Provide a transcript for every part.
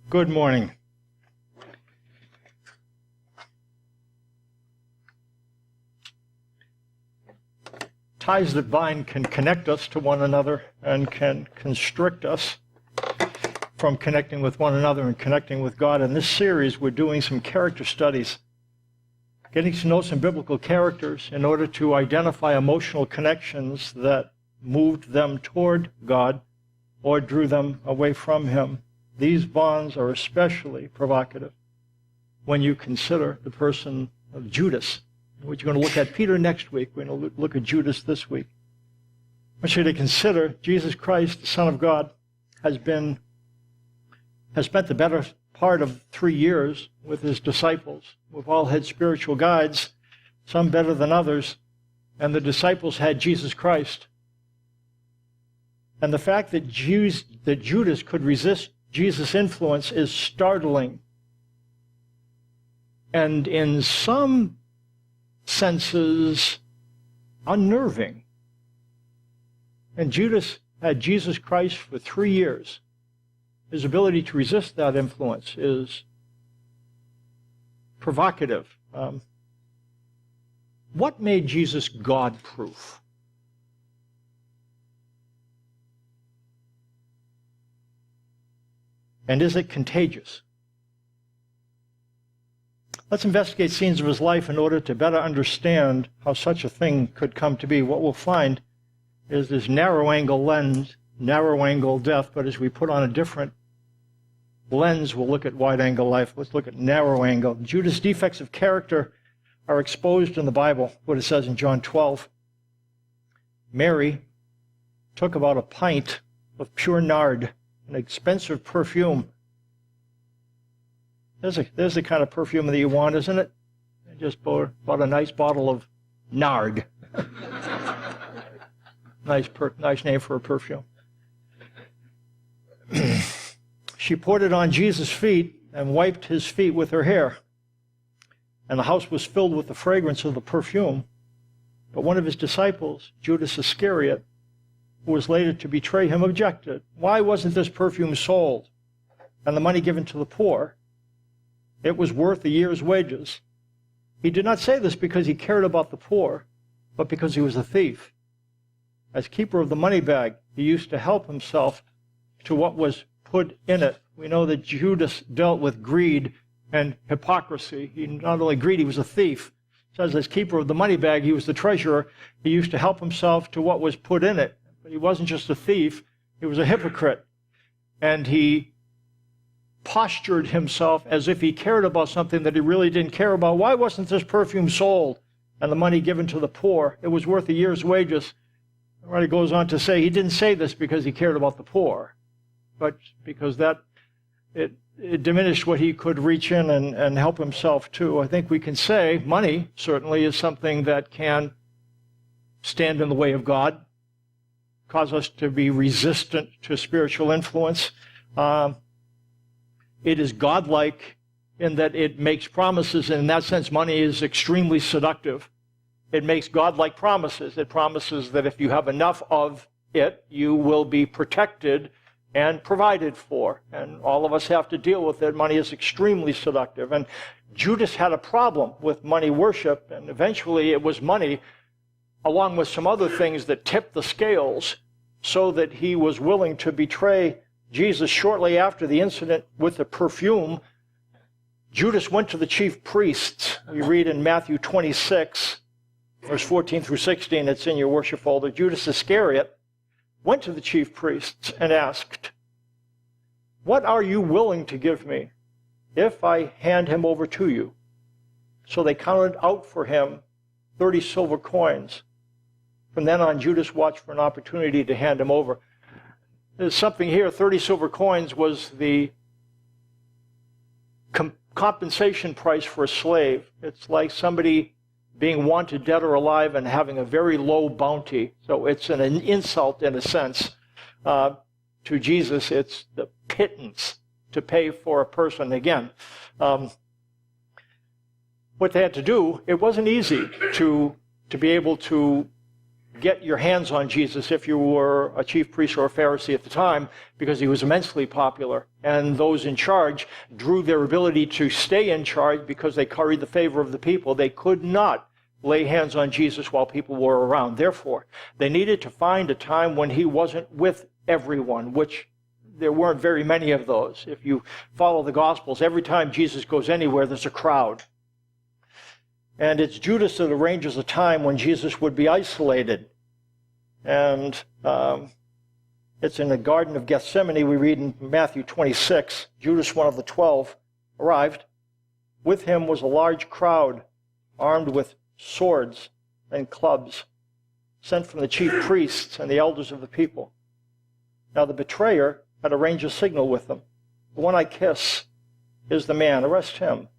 Good morning. Ties that bind can connect us to one another and can constrict us from connecting with one another and connecting with God. In this series, we're doing some character studies, getting to know some biblical characters in order to identify emotional connections that moved them toward God or drew them away from Him. These bonds are especially provocative when you consider the person of Judas. We're going to look at Peter next week. We're going to look at Judas this week. I want you to consider Jesus Christ, the Son of God, has spent the better part of 3 years with his disciples. We've all had spiritual guides, some better than others, and the disciples had Jesus Christ. And the fact that Judas could resist Jesus' influence is startling and in some senses unnerving. And Judas had Jesus Christ for 3 years. His ability to resist that influence is provocative. What made Jesus God-proof? And is it contagious? Let's investigate scenes of his life in order to better understand how such a thing could come to be. What we'll find is this narrow-angle lens, narrow-angle death, but as we put on a different lens, we'll look at wide-angle life. Let's look at narrow-angle. Judas' defects of character are exposed in the Bible, what it says in John 12. Mary took about a pint of pure nard, an expensive perfume. There's the kind of perfume that you want, isn't it? I just bought a nice bottle of nard. Nice name for a perfume. She poured it on Jesus' feet and wiped his feet with her hair. And the house was filled with the fragrance of the perfume. But one of his disciples, Judas Iscariot, who was later to betray him, objected. Why wasn't this perfume sold and the money given to the poor? It was worth a year's wages. He did not say this because he cared about the poor, but because he was a thief. As keeper of the money bag, he used to help himself to what was put in it. We know that Judas dealt with greed and hypocrisy. He not only greed, he was a thief. It says as keeper of the money bag, he was the treasurer. He used to help himself to what was put in it. But he wasn't just a thief, he was a hypocrite. And he postured himself as if he cared about something that he really didn't care about. Why wasn't this perfume sold and the money given to the poor? It was worth a year's wages. The writer goes on to say he didn't say this because he cared about the poor, but because it diminished what he could reach in and help himself to. I think we can say money certainly is something that can stand in the way of God, cause us to be resistant to spiritual influence. It is godlike in that it makes promises, and in that sense, money is extremely seductive. It makes godlike promises. It promises that if you have enough of it, you will be protected and provided for. And all of us have to deal with it. Money is extremely seductive. And Judas had a problem with money worship, and eventually it was money, along with some other things, that tipped the scales so that he was willing to betray Jesus. Shortly after the incident with the perfume, Judas went to the chief priests. We read in Matthew 26, verse 14 through 16, it's in your worship folder. Judas Iscariot went to the chief priests and asked, "What are you willing to give me if I hand him over to you?" So they counted out for him 30 silver coins. From then on, Judas watched for an opportunity to hand him over. There's something here. 30 silver coins was the compensation price for a slave. It's like somebody being wanted dead or alive and having a very low bounty. So it's an insult in a sense to Jesus. It's the pittance to pay for a person. Again, what they had to do, it wasn't easy to be able to get your hands on Jesus if you were a chief priest or a Pharisee at the time, because he was immensely popular. And those in charge drew their ability to stay in charge because they carried the favor of the people. They could not lay hands on Jesus while people were around. Therefore, they needed to find a time when he wasn't with everyone, which there weren't very many of those. If you follow the Gospels, every time Jesus goes anywhere, there's a crowd. And it's Judas that arranges a time when Jesus would be isolated. And it's in the Garden of Gethsemane. We read in Matthew 26, Judas, one of the 12, arrived. With him was a large crowd armed with swords and clubs, sent from the chief priests and the elders of the people. Now the betrayer had arranged a signal with them. The one I kiss is the man. Arrest him.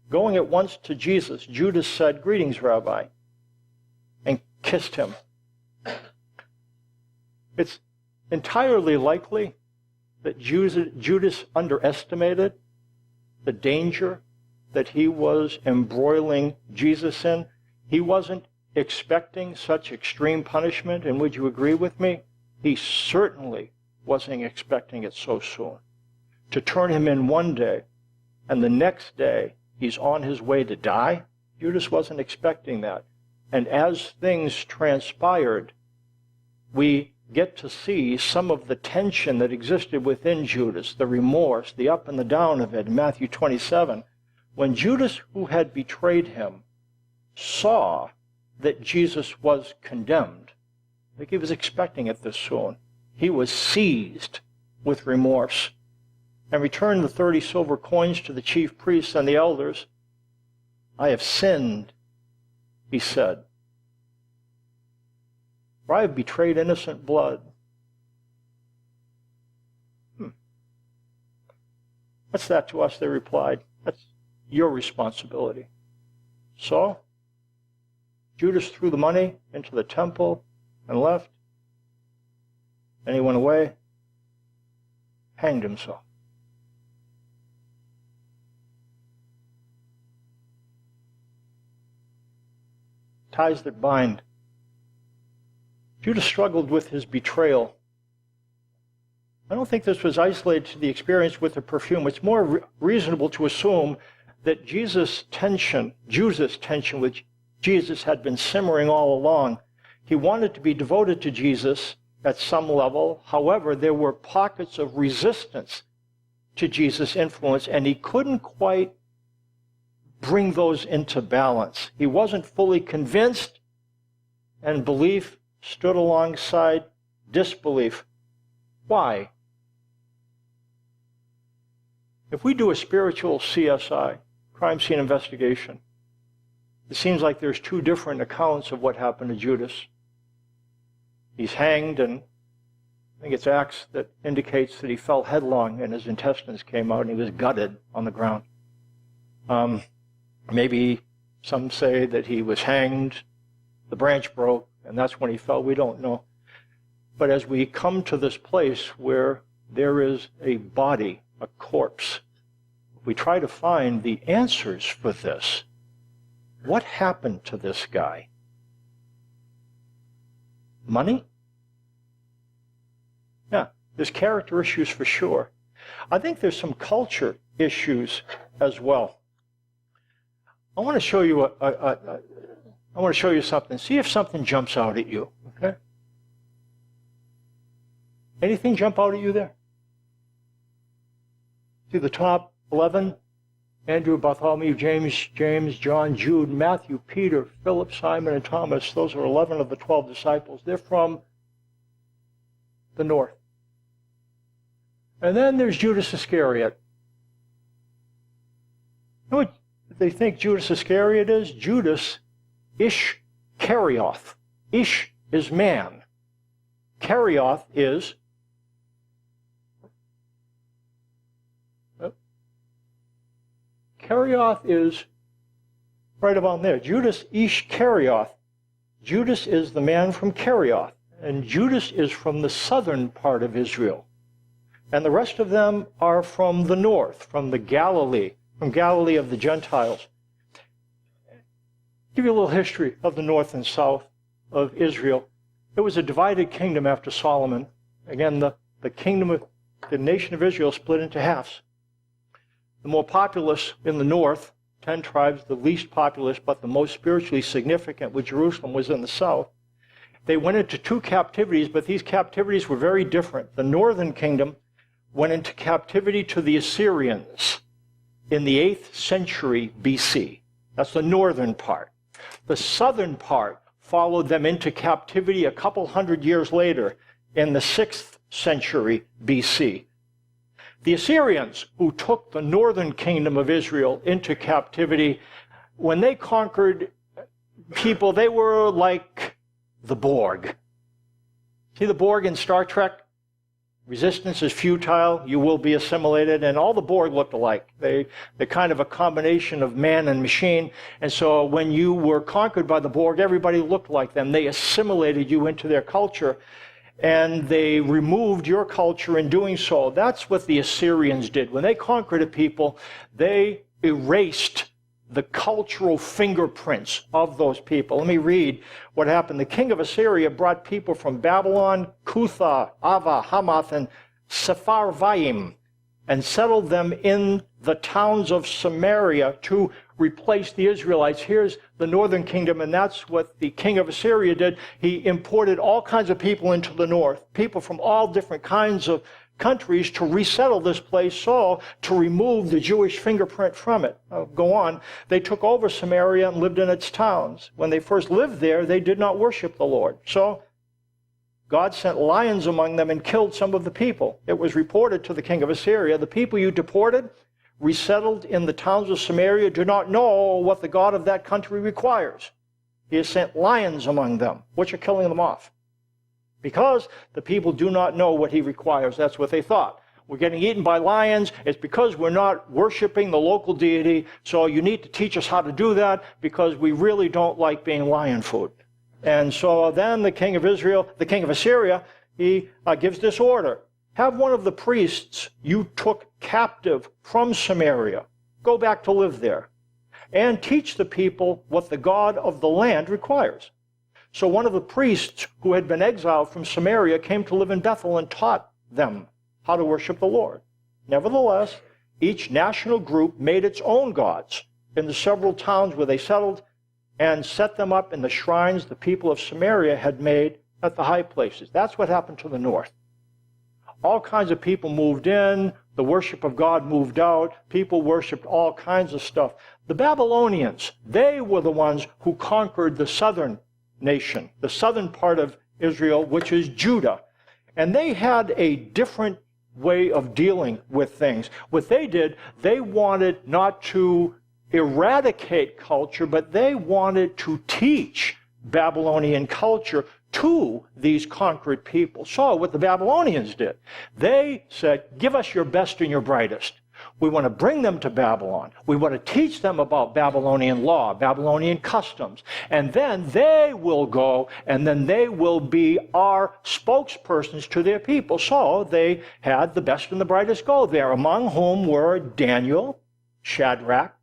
Going at once to Jesus, Judas said, "Greetings, Rabbi," and kissed him. It's entirely likely that Judas underestimated the danger that he was embroiling Jesus in. He wasn't expecting such extreme punishment, and would you agree with me? He certainly wasn't expecting it so soon. To turn him in one day, and the next day he's on his way to die? Judas wasn't expecting that. And as things transpired, we get to see some of the tension that existed within Judas, the remorse, the up and the down of it in Matthew 27. When Judas, who had betrayed him, saw that Jesus was condemned, I think he was expecting it this soon, he was seized with remorse and returned the 30 silver coins to the chief priests and the elders. "I have sinned," he said, "for I have betrayed innocent blood." What's that to us? They replied. That's your responsibility. So, Judas threw the money into the temple and left. Then he went away, hanged himself. Ties that bind. Judas struggled with his betrayal. I don't think this was isolated to the experience with the perfume. It's more reasonable to assume that Judas' tension with Jesus had been simmering all along. He wanted to be devoted to Jesus at some level. However, there were pockets of resistance to Jesus' influence, and he couldn't quite bring those into balance. He wasn't fully convinced, and belief stood alongside disbelief. Why? If we do a spiritual CSI, crime scene investigation, it seems like there's two different accounts of what happened to Judas. He's hanged, and I think it's Acts that indicates that he fell headlong and his intestines came out and he was gutted on the ground. Maybe some say that he was hanged, the branch broke, and that's when he fell. We don't know. But as we come to this place where there is a body, a corpse, we try to find the answers for this. What happened to this guy? Money? Yeah, there's character issues for sure. I think there's some culture issues as well. I want to show you I want to show you something. See if something jumps out at you. Okay? Anything jump out at you there? See the top 11? Andrew, Bartholomew, James, John, Jude, Matthew, Peter, Philip, Simon, and Thomas. Those are 11 of the 12 disciples. They're from the north. And then there's Judas Iscariot. You know what they think Judas Iscariot is? Judas Ishkarioth. Ish is man. Karioth is Karioth is right about there. Judas Ishkarioth. Judas is the man from Karioth, and Judas is from the southern part of Israel. And the rest of them are from the north, from Galilee of the Gentiles. Give you a little history of the north and south. of Israel. It was a divided kingdom after Solomon. Again, the kingdom of the nation of Israel split into halves. The more populous in the north, 10 tribes, the least populous but the most spiritually significant, with Jerusalem, was in the south. They went into 2 captivities, but these captivities were very different. The northern kingdom went into captivity to the Assyrians in the 8th century BC. That's the northern part. The southern part followed them into captivity a couple hundred years later in the 6th century BC. The Assyrians, who took the northern kingdom of Israel into captivity, when they conquered people, they were like the Borg. See the Borg in Star Trek? Resistance is futile, you will be assimilated, and all the Borg looked alike. They're kind of a combination of man and machine, and so when you were conquered by the Borg, everybody looked like them. They assimilated you into their culture, and they removed your culture in doing so. That's what the Assyrians did. When they conquered a people, they erased the cultural fingerprints of those people. Let me read what happened. The king of Assyria brought people from Babylon, Cutha, Ava, Hamath, and Sepharvaim, and settled them in the towns of Samaria to replace the Israelites. Here's the northern kingdom, and that's what the king of Assyria did. He imported all kinds of people into the north, people from all different kinds of countries, to resettle this place, so to remove the Jewish fingerprint from it. Go on. They took over Samaria and lived in its towns. When they first lived there, they did not worship the Lord. So God sent lions among them and killed some of the people. It was reported to the king of Assyria, the people you deported, resettled in the towns of Samaria, do not know what the God of that country requires. He has sent lions among them, which are killing them off. Because the people do not know what he requires. That's what they thought. We're getting eaten by lions. It's because we're not worshiping the local deity. So you need to teach us how to do that, because we really don't like being lion food. And so then the king of Assyria, he gives this order. Have one of the priests you took captive from Samaria go back to live there, and teach the people what the God of the land requires. So one of the priests who had been exiled from Samaria came to live in Bethel and taught them how to worship the Lord. Nevertheless, each national group made its own gods in the several towns where they settled, and set them up in the shrines the people of Samaria had made at the high places. That's what happened to the north. All kinds of people moved in, the worship of God moved out, people worshiped all kinds of stuff. The Babylonians, they were the ones who conquered the southern nation, the southern part of Israel, which is Judah. And they had a different way of dealing with things. What they did, they wanted not to eradicate culture, but they wanted to teach Babylonian culture to these conquered people. So what the Babylonians did, they said, give us your best and your brightest. We want to bring them to Babylon. We want to teach them about Babylonian law, Babylonian customs. And then they will go, and then they will be our spokespersons to their people. So they had the best and the brightest go there, among whom were Daniel, Shadrach,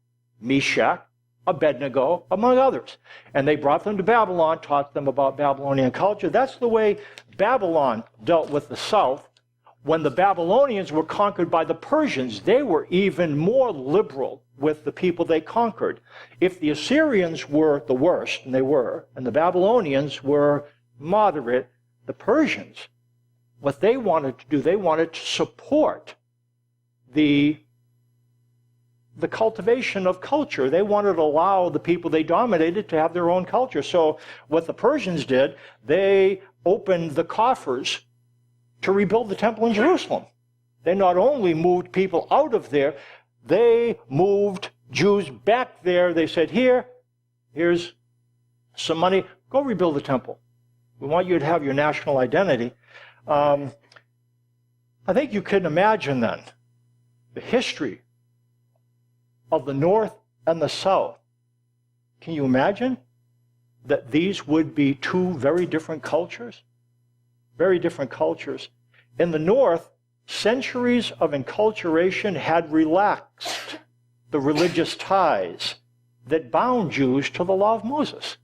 Meshach, Abednego, among others. And they brought them to Babylon, taught them about Babylonian culture. That's the way Babylon dealt with the south. When the Babylonians were conquered by the Persians, they were even more liberal with the people they conquered. If the Assyrians were the worst, and they were, and the Babylonians were moderate, the Persians, what they wanted to do, they wanted to support the cultivation of culture. They wanted to allow the people they dominated to have their own culture. So what the Persians did, they opened the coffers to rebuild the temple in Jerusalem. They not only moved people out of there, they moved Jews back there. They said, here's some money, go rebuild the temple. We want you to have your national identity. I think you can imagine then the history of the North and the South. Can you imagine that these would be two very different cultures? Very different cultures. In the North, centuries of enculturation had relaxed the religious ties that bound Jews to the law of Moses.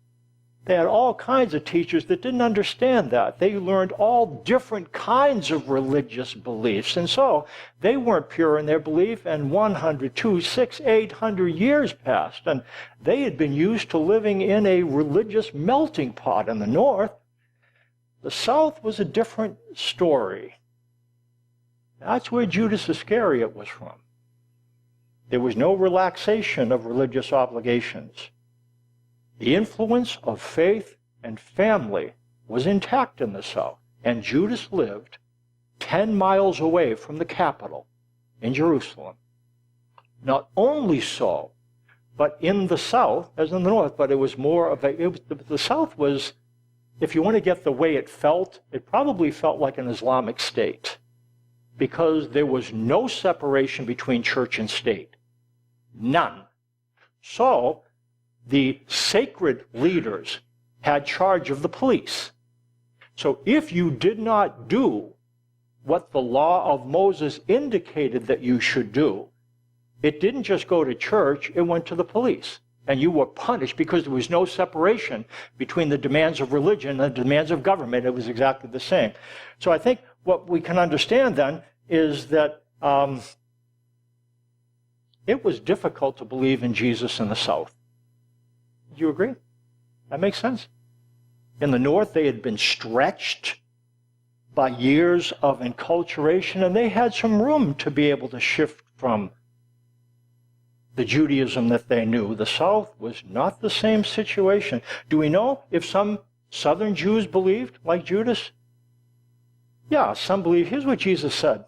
They had all kinds of teachers that didn't understand that. They learned all different kinds of religious beliefs. And so they weren't pure in their belief, and 100, 200, 600, 800 years passed. And they had been used to living in a religious melting pot in the north. The south was a different story. That's where Judas Iscariot was from. There was no relaxation of religious obligations. The influence of faith and family was intact in the south, and Judas lived 10 miles away from the capital in Jerusalem. Not only so, but in the south, as in the north, but it was more of the south was, if you want to get the way it probably felt like an Islamic state, because there was no separation between church and state. None. So, the sacred leaders had charge of the police. So if you did not do what the law of Moses indicated that you should do, it didn't just go to church, it went to the police. And you were punished because there was no separation between the demands of religion and the demands of government. It was exactly the same. So I think what we can understand then is that it was difficult to believe in Jesus in the South. Do you agree? That makes sense. In the North, they had been stretched by years of enculturation, and they had some room to be able to shift from the Judaism that they knew. The South was not the same situation. Do we know if some Southern Jews believed like Judas? Yeah, some believe. Here's what Jesus said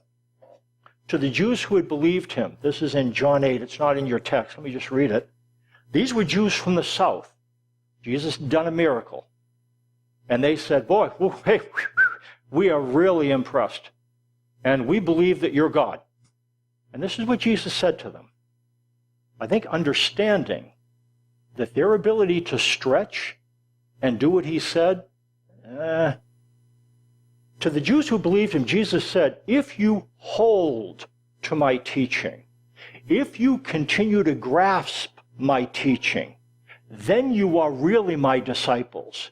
to the Jews who had believed him. This is in John 8. It's not in your text. Let me just read it. These were Jews from the South. Jesus had done a miracle. And they said, boy, hey, we are really impressed. And we believe that you're God. And this is what Jesus said to them. I think understanding that their ability to stretch and do what he said, to the Jews who believed him, Jesus said, if you hold to my teaching, if you continue to grasp my teaching, then you are really my disciples,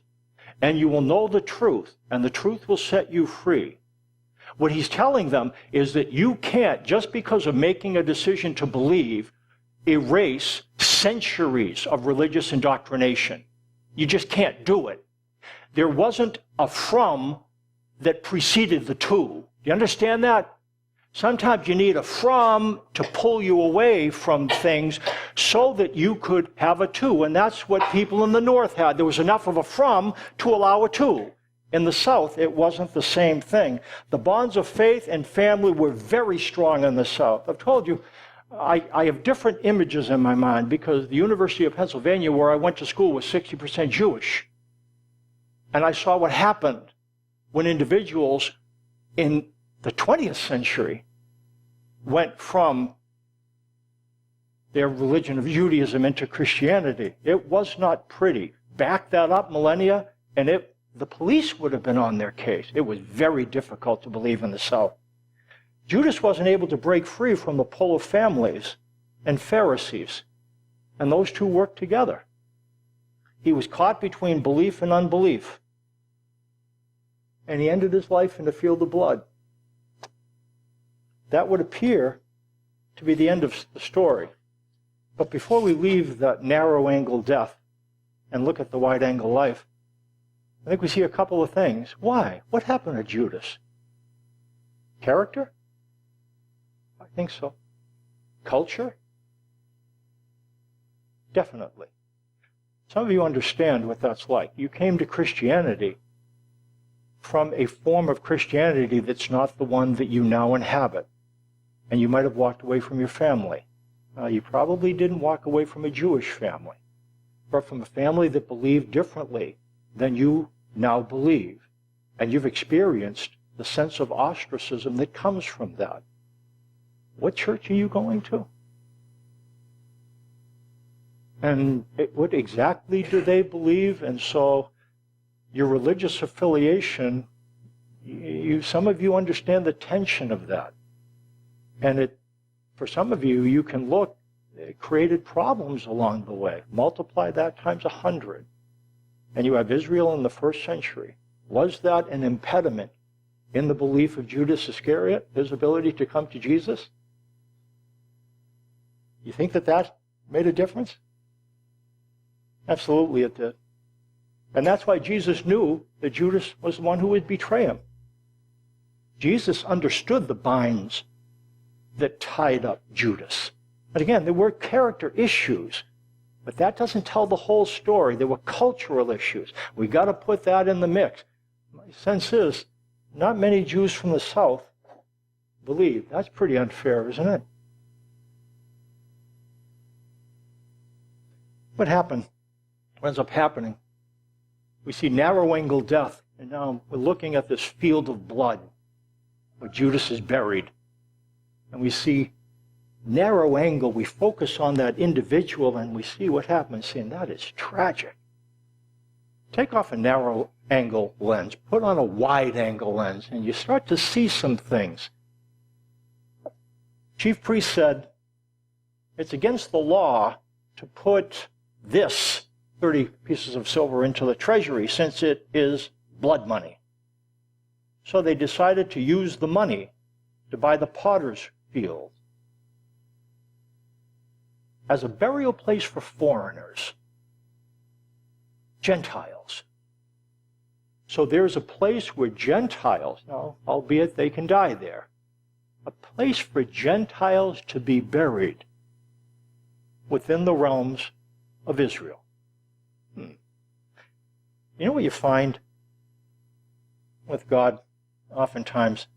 and you will know the truth, and the truth will set you free. What he's telling them is that you can't, just because of making a decision to believe, erase centuries of religious indoctrination. You just can't do it. There wasn't a from that preceded the to. Do you understand that? Sometimes you need a from to pull you away from things so that you could have a to. And that's what people in the North had. There was enough of a from to allow a to. In the South, it wasn't the same thing. The bonds of faith and family were very strong in the South. I've told you, I have different images in my mind because the University of Pennsylvania, where I went to school, was 60% Jewish. And I saw what happened when individuals in the 20th century went from their religion of Judaism into Christianity. It was not pretty. Back that up millennia, and the police would have been on their case. It was very difficult to believe in the South. Judas wasn't able to break free from the pull of families and Pharisees, and those two worked together. He was caught between belief and unbelief, and he ended his life in the field of blood. That would appear to be the end of the story. But before we leave that narrow-angle death and look at the wide-angle life, I think we see a couple of things. Why? What happened to Judas? Character? I think so. Culture? Definitely. Some of you understand what that's like. You came to Christianity from a form of Christianity that's not the one that you now inhabit. And you might have walked away from your family. You probably didn't walk away from a Jewish family, but from a family that believed differently than you now believe. And you've experienced the sense of ostracism that comes from that. What church are you going to? And what exactly do they believe? And so your religious affiliation, some of you understand the tension of that. And for some of you, you can look, it created problems along the way. Multiply that times 100. and you have Israel in the first century, was that an impediment in the belief of Judas Iscariot, his ability to come to Jesus? You think that made a difference? Absolutely it did. And that's why Jesus knew that Judas was the one who would betray him. Jesus understood the binds that tied up Judas. And again, there were character issues, but that doesn't tell the whole story. There were cultural issues. We got to put that in the mix. My sense is, not many Jews from the South believe. That's pretty unfair, isn't it? What happened? What ends up happening? We see narrow-angle death, and now we're looking at this field of blood where Judas is buried. And we see narrow angle, we focus on that individual, and we see what happens, saying that is tragic. Take off a narrow angle lens, put on a wide angle lens, and you start to see some things. Chief priest said, it's against the law to put this 30 pieces of silver into the treasury since it is blood money. So they decided to use the money to buy the potter's field as a burial place for foreigners, Gentiles. So there's a place where Gentiles, now, albeit they can die there, a place for Gentiles to be buried within the realms of Israel. You know what you find with God? Oftentimes,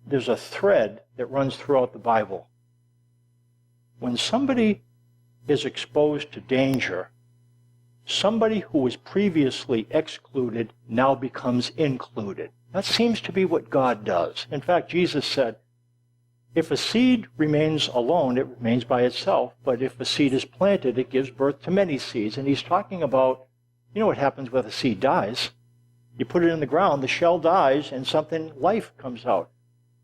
there's a thread that runs throughout the Bible. When somebody is exposed to danger, somebody who was previously excluded now becomes included. That seems to be what God does. In fact, Jesus said, if a seed remains alone, it remains by itself, but if a seed is planted, it gives birth to many seeds. And he's talking about, you know what happens when a seed dies? You put it in the ground, the shell dies, and something, life comes out.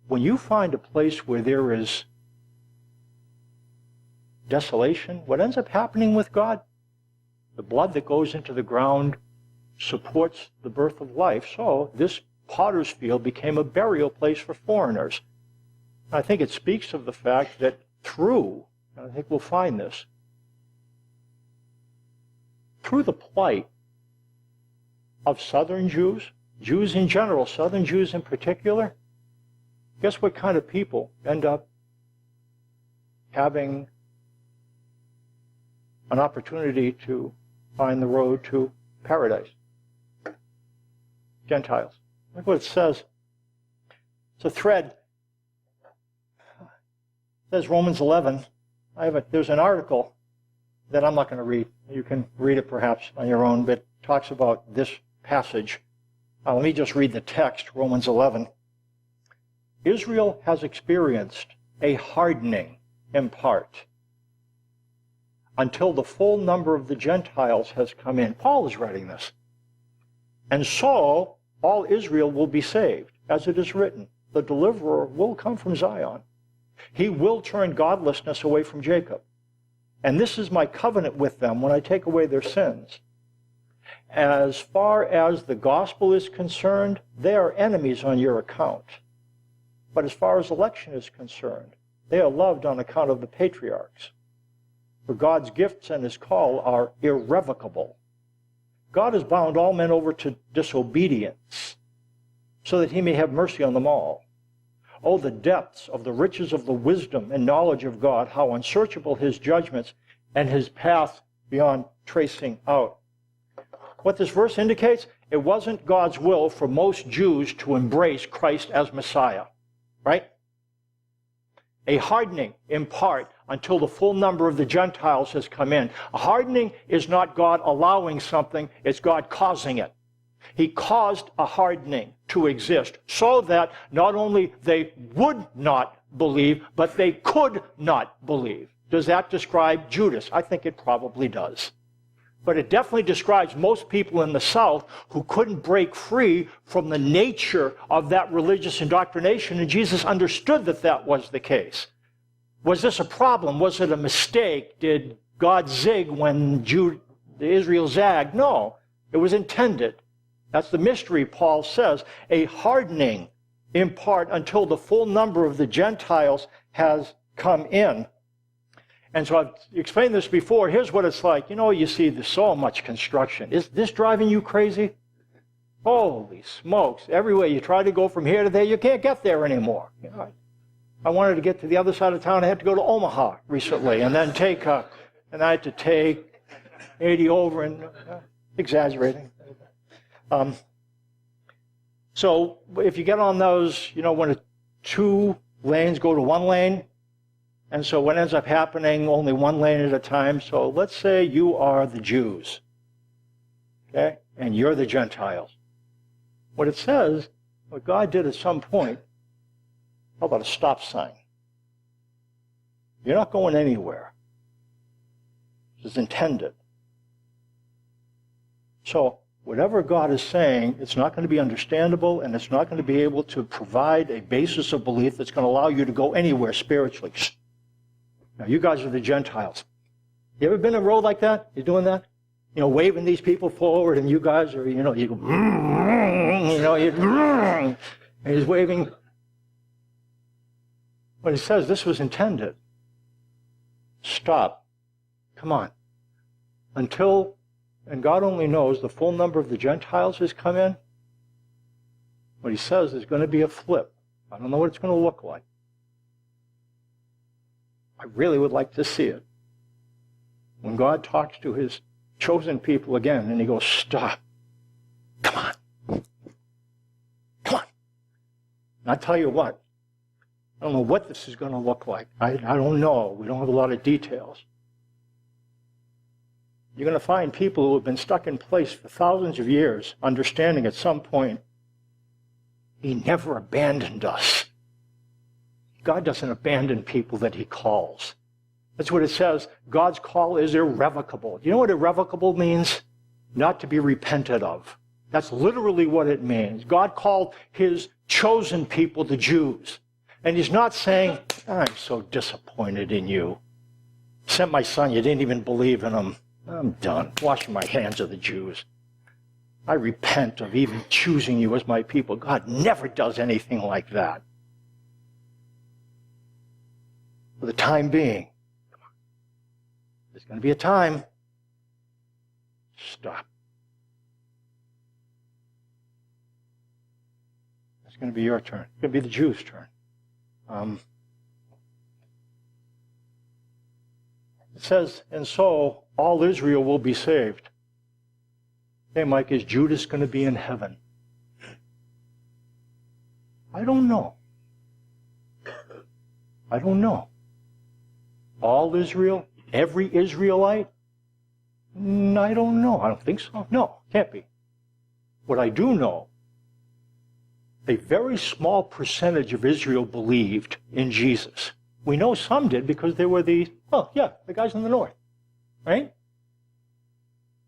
When you find a place where there is desolation, what ends up happening with God? The blood that goes into the ground supports the birth of life. So this potter's field became a burial place for foreigners. I think it speaks of the fact that through, and I think we'll find this, through the plight of Southern Jews, Jews in general, Southern Jews in particular, guess what kind of people end up having an opportunity to find the road to paradise? Gentiles. Look what it says. It's a thread. It says Romans 11. There's an article that I'm not going to read. You can read it perhaps on your own, but it talks about this passage. Let me just read the text, Romans 11. Israel has experienced a hardening in part until the full number of the Gentiles has come in. Paul is writing this. And so all Israel will be saved, as it is written, the deliverer will come from Zion. He will turn godlessness away from Jacob. And this is my covenant with them when I take away their sins. As far as the gospel is concerned, they are enemies on your account. But as far as election is concerned, they are loved on account of the patriarchs. For God's gifts and his call are irrevocable. God has bound all men over to disobedience, so that he may have mercy on them all. Oh, the depths of the riches of the wisdom and knowledge of God, how unsearchable his judgments and his path beyond tracing out. What this verse indicates, it wasn't God's will for most Jews to embrace Christ as Messiah, right? A hardening in part until the full number of the Gentiles has come in. A hardening is not God allowing something, it's God causing it. He caused a hardening to exist so that not only they would not believe, but they could not believe. Does that describe Judas? I think it probably does. But it definitely describes most people in the South who couldn't break free from the nature of that religious indoctrination, and Jesus understood that that was the case. Was this a problem? Was it a mistake? Did God zig when Israel zagged? No. It was intended. That's the mystery, Paul says, a hardening in part until the full number of the Gentiles has come in. And so I've explained this before. Here's what it's like. You know, you see there's so much construction. Is this driving you crazy? Holy smokes. Everywhere you try to go from here to there, you can't get there anymore. You know, I wanted to get to the other side of town. I had to go to Omaha recently and then and I had to take 80 over and exaggerating. So if you get on those, you know, when 2 lanes go to 1 lane, and so what ends up happening, only 1 lane at a time. So let's say you are the Jews, okay, and you're the Gentiles. What it says, what God did at some point, how about a stop sign? You're not going anywhere. This is intended. So whatever God is saying, it's not going to be understandable, and it's not going to be able to provide a basis of belief that's going to allow you to go anywhere spiritually. Now, you guys are the Gentiles. You ever been on a road like that? You doing that? You know, waving these people forward, and you guys are, you go, you know, and he's waving. But he says this was intended. Stop. Come on. Until, and God only knows, the full number of the Gentiles has come in. What he says is going to be a flip. I don't know what it's going to look like. I really would like to see it. When God talks to his chosen people again, and he goes, stop. Come on. Come on. And I tell you what, I don't know what this is going to look like. I don't know. We don't have a lot of details. You're going to find people who have been stuck in place for thousands of years, understanding at some point, he never abandoned us. God doesn't abandon people that he calls. That's what it says. God's call is irrevocable. You know what irrevocable means? Not to be repented of. That's literally what it means. God called his chosen people, the Jews. And he's not saying, I'm so disappointed in you. Sent my son, you didn't even believe in him. I'm done. Washing my hands of the Jews. I repent of even choosing you as my people. God never does anything like that. For the time being, there's going to be a time. Stop. It's going to be your turn. It's going to be the Jews' turn. It says, and so all Israel will be saved. Hey, Mike, is Judas going to be in heaven? I don't know. I don't know. All Israel? Every Israelite? I don't know. I don't think so. No, can't be. What I do know, a very small percentage of Israel believed in Jesus. We know some did because they were the guys in the north, right?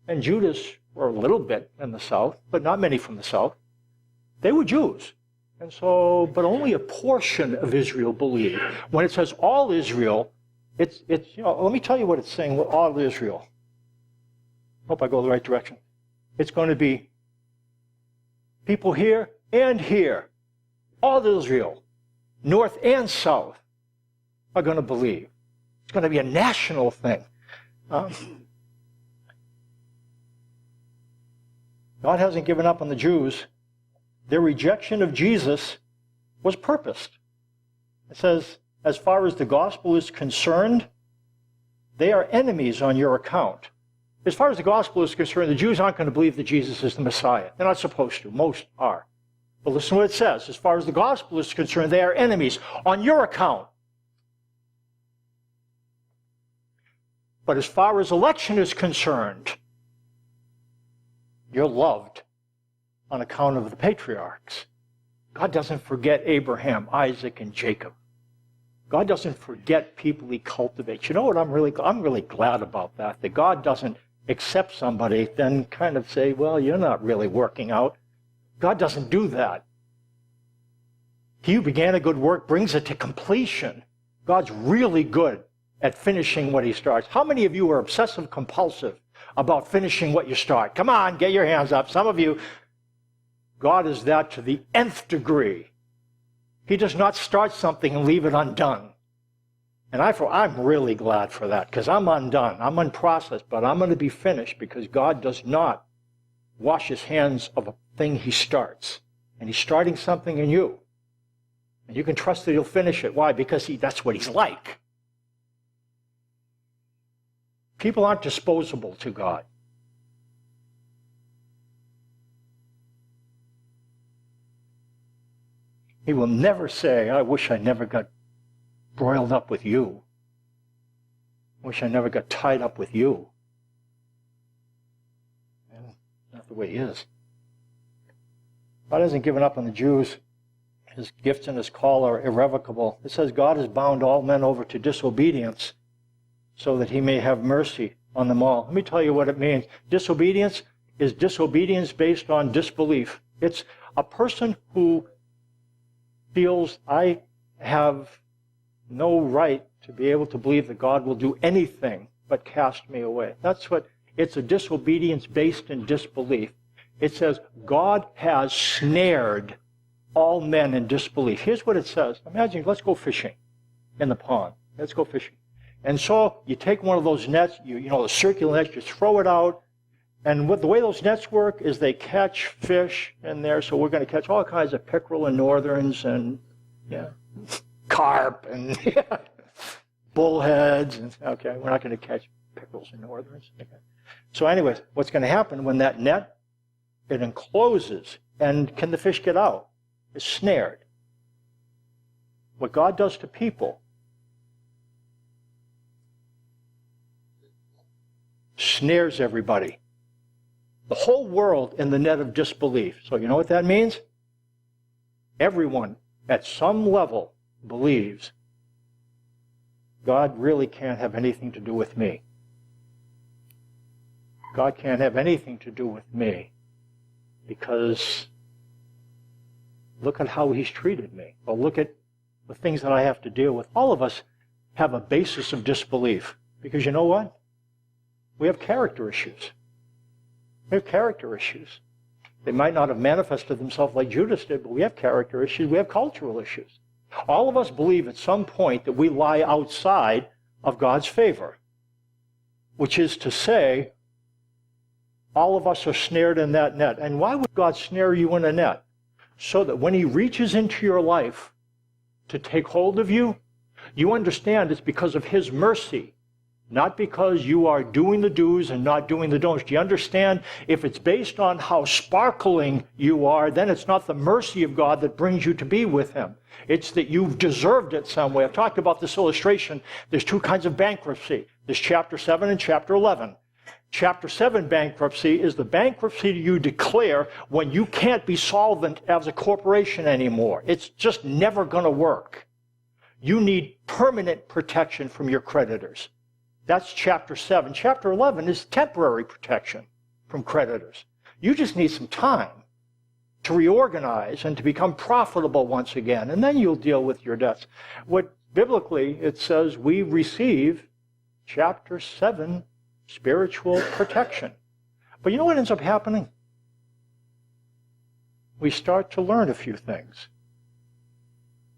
And Judas were a little bit in the south, but not many from the south. They were Jews. And so, but only a portion of Israel believed. When it says all Israel, it's let me tell you what it's saying with all Israel. Hope I go the right direction. It's going to be people here and here. All Israel, north and south, are going to believe. It's going to be a national thing. God hasn't given up on the Jews. Their rejection of Jesus was purposed. It says, as far as the gospel is concerned, they are enemies on your account. As far as the gospel is concerned, the Jews aren't going to believe that Jesus is the Messiah. They're not supposed to. Most are. But listen to what it says. As far as the gospel is concerned, they are enemies on your account. But as far as election is concerned, you're loved on account of the patriarchs. God doesn't forget Abraham, Isaac, and Jacob. God doesn't forget people he cultivates. You know what I'm really glad about that God doesn't accept somebody, then kind of say, well, you're not really working out. God doesn't do that. He who began a good work brings it to completion. God's really good at finishing what he starts. How many of you are obsessive compulsive about finishing what you start. Come on, get your hands up. Some of you, God is that to the nth degree. He does not start something and leave it undone. And I'm really glad for that, because I'm undone. I'm unprocessed, but I'm going to be finished, because God does not wash his hands of a thing he starts. And he's starting something in you. And you can trust that he'll finish it. Why? Because that's what he's like. People aren't disposable to God. He will never say, I wish I never got broiled up with you. I wish I never got tied up with you. And that's not the way he is. God hasn't given up on the Jews. His gifts and his call are irrevocable. It says God has bound all men over to disobedience so that he may have mercy on them all. Let me tell you what it means. Disobedience is disobedience based on disbelief. It's a person who feels, I have no right to be able to believe that God will do anything but cast me away. That's what, it's a disobedience based in disbelief. It says God has snared all men in disbelief. Here's what it says. Imagine, let's go fishing in the pond. Let's go fishing. And so you take one of those nets, you know, the circular nets, you throw it out, and the way those nets work is they catch fish in there. So we're going to catch all kinds of pickerel and northerns and carp and bullheads. And, okay, we're not going to catch pickerels and northerns. Okay. So anyways, what's going to happen when that net, it encloses, and can the fish get out? It's snared. What God does to people, snares everybody. The whole world in the net of disbelief. So you know what that means? Everyone at some level believes God really can't have anything to do with me. God can't have anything to do with me because look at how he's treated me. Or look at the things that I have to deal with. All of us have a basis of disbelief because you know what? We have character issues. We have character issues. They might not have manifested themselves like Judas did, but we have character issues. We have cultural issues. All of us believe at some point that we lie outside of God's favor, which is to say, all of us are snared in that net. And why would God snare you in a net? So that when he reaches into your life to take hold of you, you understand it's because of his mercy. Not because you are doing the do's and not doing the don'ts. Do you understand? If it's based on how sparkling you are, then it's not the mercy of God that brings you to be with him. It's that you've deserved it some way. I've talked about this illustration. There's two kinds of bankruptcy. There's chapter 7 and chapter 11. Chapter 7 bankruptcy is the bankruptcy you declare when you can't be solvent as a corporation anymore. It's just never going to work. You need permanent protection from your creditors. That's chapter 7. Chapter 11 is temporary protection from creditors. You just need some time to reorganize and to become profitable once again, and then you'll deal with your debts. What biblically it says we receive, chapter 7, spiritual protection. But you know what ends up happening? We start to learn a few things.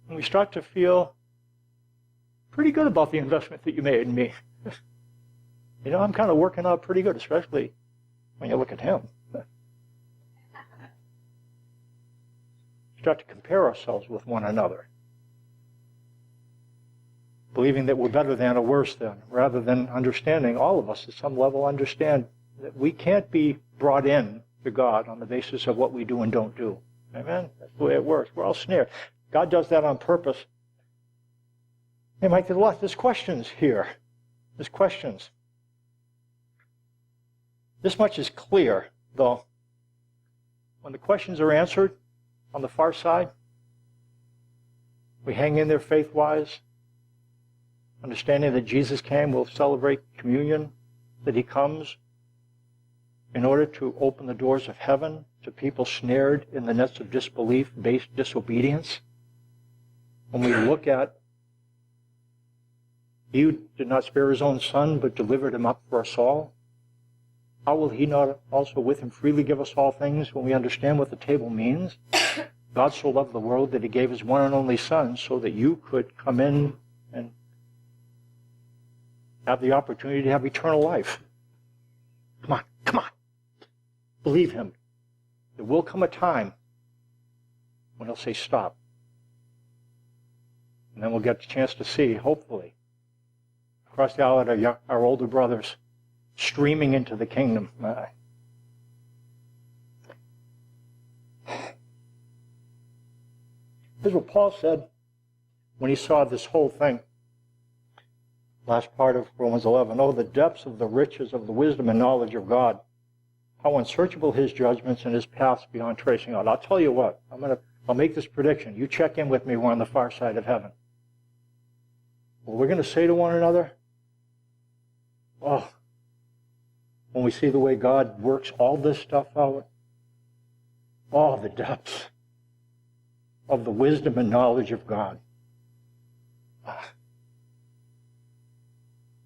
And we start to feel pretty good about the investment that you made in me. You know, I'm kind of working out pretty good, especially when you look at him. Start to compare ourselves with one another, believing that we're better than or worse than, rather than understanding, all of us at some level understand that we can't be brought in to God on the basis of what we do and don't do. Amen? That's the way it works. We're all snared. God does that on purpose. Hey, Mike, there's questions here. There's questions. This much is clear, though. When the questions are answered on the far side, we hang in there faith-wise, understanding that Jesus came. We'll celebrate communion, that he comes in order to open the doors of heaven to people snared in the nets of disbelief, based disobedience. When we look at he who did not spare his own son, but delivered him up for us all, how will he not also with him freely give us all things? When we understand what the table means, God so loved the world that he gave his one and only Son so that you could come in and have the opportunity to have eternal life. Come on, come on. Believe him. There will come a time when he'll say stop. And then we'll get a chance to see, hopefully, across the aisle, our older brothers streaming into the kingdom. Here's what Paul said when he saw this whole thing. Last part of Romans 11. Oh, the depths of the riches of the wisdom and knowledge of God. How unsearchable his judgments and his paths beyond tracing out. I'll tell you what. I'll make this prediction. You check in with me. We're on the far side of heaven. What we're going to say to one another, oh, when we see the way God works all this stuff out, oh, the depths of the wisdom and knowledge of God.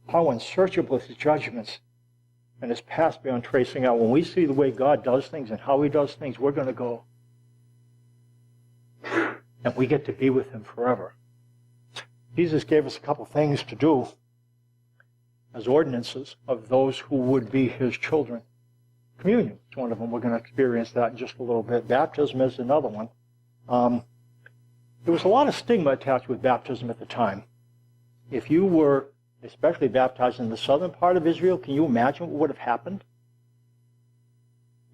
How unsearchable his judgments and his paths beyond tracing out. When we see the way God does things and how he does things, we're going to go. And we get to be with him forever. Jesus gave us a couple things to do as ordinances of those who would be his children. Communion is one of them. We're going to experience that in just a little bit. Baptism is another one. There was a lot of stigma attached with baptism at the time. If you were especially baptized in the southern part of Israel, can you imagine what would have happened?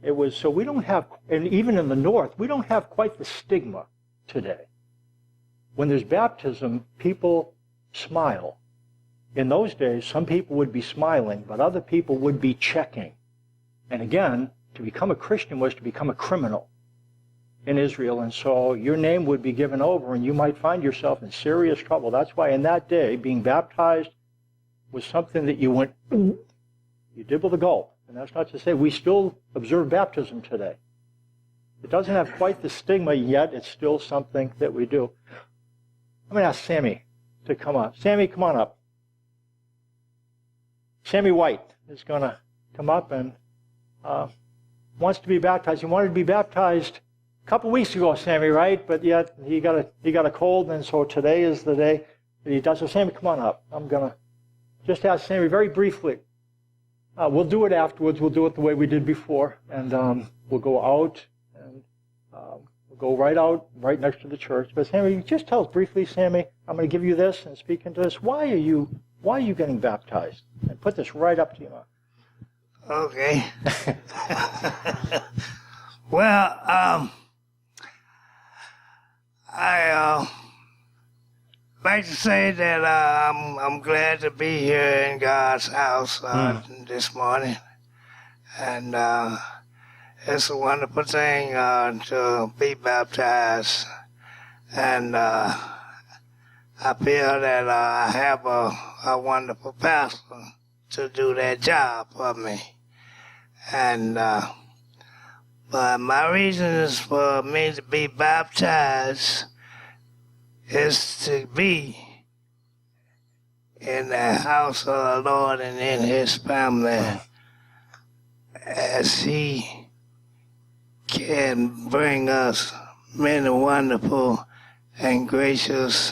It was, so we don't have, and even in the north, we don't have quite the stigma today. When there's baptism, people smile. In those days, some people would be smiling, but other people would be checking. And again, to become a Christian was to become a criminal in Israel, and so your name would be given over, and you might find yourself in serious trouble. That's why in that day, being baptized was something that you went, you did with a gulp. And that's not to say we still observe baptism today. It doesn't have quite the stigma yet. It's still something that we do. I'm going to ask Sammy to come up. Sammy, come on up. Sammy White is going to come up and wants to be baptized. He wanted to be baptized a couple weeks ago, Sammy, right? But yet he got a cold, and so today is the day that he does. So Sammy, come on up. I'm going to just ask Sammy very briefly. We'll do it afterwards. We'll do it the way we did before, and we'll go out and we'll go right out, right next to the church. But Sammy, just tell us briefly, Sammy. I'm going to give you this and speak into this. Why are you getting baptized? And put this right up to you. Okay. Well, I like to say that I'm glad to be here in God's house this morning, and it's a wonderful thing to be baptized, and I feel that I have a wonderful pastor to do that job for me, and but my reasons for me to be baptized is to be in the house of the Lord and in his family as he can bring us many wonderful and gracious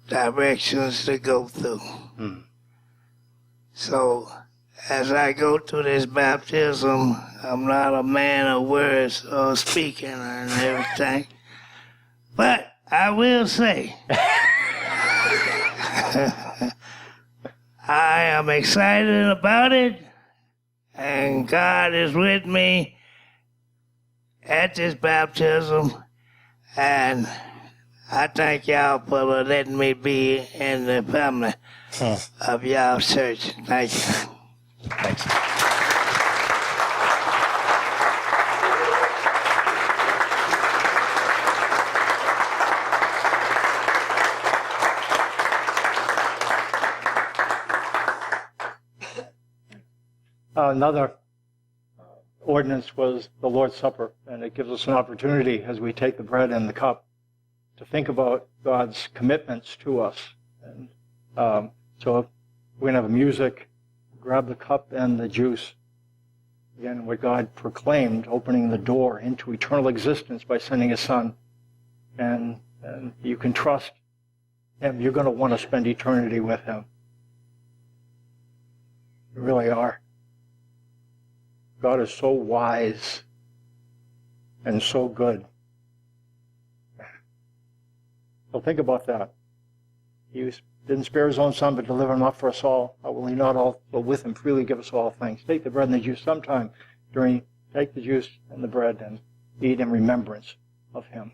directions to go through. So as I go through this baptism, I'm not a man of words or speaking and everything, but I will say, I am excited about it, and God is with me at this baptism, and I thank y'all for letting me be in the family of y'all's church. Thank you. Thanks. Another ordinance was the Lord's Supper, and it gives us an opportunity as we take the bread and the cup to think about God's commitments to us. And so we're going to have music, grab the cup and the juice, Again, what God proclaimed, opening the door into eternal existence by sending his Son. And you can trust him. You're going to want to spend eternity with him. You really are. God is so wise and so good. So think about that. He didn't spare his own Son, but delivered him up for us all. How will he not also with him freely give us all things? Take the bread and the juice sometime take the juice and the bread and eat in remembrance of him.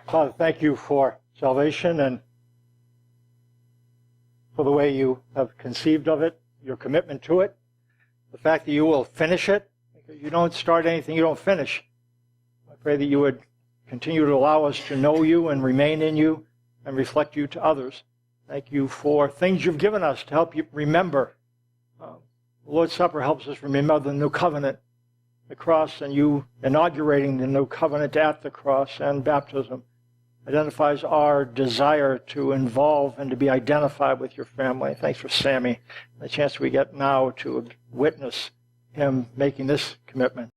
Father, thank you for salvation and for the way you have conceived of it, your commitment to it, the fact that you will finish it. You don't start anything you don't finish. I pray that you would continue to allow us to know you and remain in you and reflect you to others. Thank you for things you've given us to help you remember. The Lord's Supper helps us remember the new covenant, the cross, and you inaugurating the new covenant at the cross, and baptism identifies our desire to involve and to be identified with your family. Thanks for Sammy, the chance we get now to witness him making this commitment.